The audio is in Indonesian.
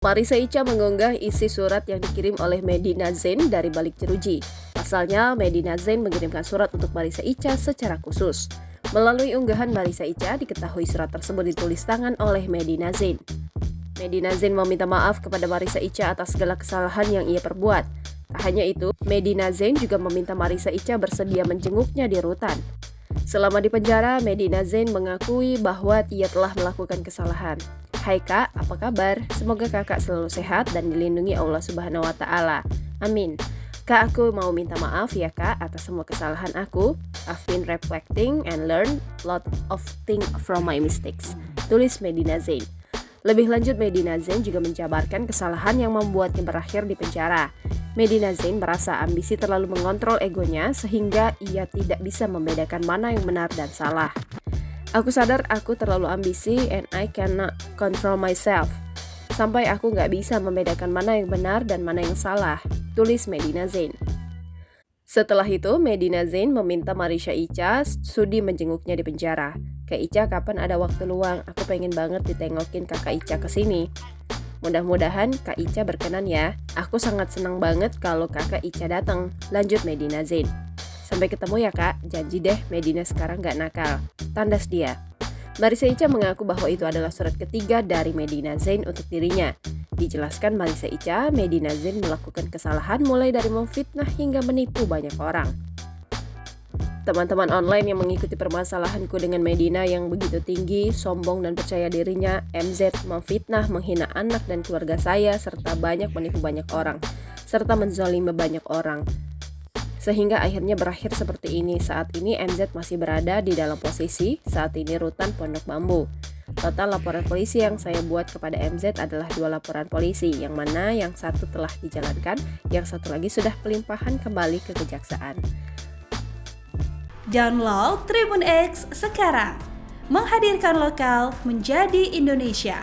Marissa Ica mengunggah isi surat yang dikirim oleh Medina Zain dari balik jeruji. Pasalnya, Medina Zain mengirimkan surat untuk Marissa Ica secara khusus. Melalui unggahan Marissa Ica, diketahui surat tersebut ditulis tangan oleh Medina Zain. Medina Zain meminta maaf kepada Marissa Ica atas segala kesalahan yang ia perbuat. Tak hanya itu, Medina Zain juga meminta Marissa Ica bersedia menjenguknya di rutan. Selama di penjara, Medina Zain mengakui bahwa ia telah melakukan kesalahan. Hai Kak, apa kabar? Semoga kakak selalu sehat dan dilindungi Allah Subhanahu wa Ta'ala. Amin. Kak, aku mau minta maaf ya Kak atas semua kesalahan aku. I've been reflecting and learned lot of things from my mistakes. Tulis Medina Zain. Lebih lanjut, Medina Zain juga menjabarkan kesalahan yang membuatnya berakhir di penjara. Medina Zain merasa ambisi terlalu mengontrol egonya sehingga ia tidak bisa membedakan mana yang benar dan salah. Aku sadar aku terlalu ambisi and I cannot control myself. Sampai aku gak bisa membedakan mana yang benar dan mana yang salah. Tulis Medina Zain. Setelah itu, Medina Zain meminta Marissa Ica sudi menjenguknya di penjara. Kak Ica, kapan ada waktu luang? Aku pengen banget ditengokin kakak Ica kesini. Mudah-mudahan Kak Ica berkenan ya. Aku sangat senang banget kalau kakak Ica datang. Lanjut Medina Zain. Sampai ketemu ya Kak, janji deh Medina sekarang gak nakal. Tandas dia. Marissa Ica mengaku bahwa itu adalah surat ketiga dari Medina Zain untuk dirinya. Dijelaskan Marissa Ica, Medina Zain melakukan kesalahan mulai dari memfitnah hingga menipu banyak orang. Teman-teman online yang mengikuti permasalahanku dengan Medina yang begitu tinggi, sombong dan percaya dirinya, MZ memfitnah, menghina anak dan keluarga saya, serta banyak menipu banyak orang, serta menzalimi banyak orang. Sehingga akhirnya berakhir seperti ini. Saat ini MZ masih berada di dalam posisi saat ini rutan Pondok Bambu. Total laporan polisi yang saya buat kepada MZ adalah 2 laporan polisi, yang mana yang satu telah dijalankan, yang satu lagi sudah pelimpahan kembali ke kejaksaan. Download Tribun X sekarang, menghadirkan lokal menjadi Indonesia.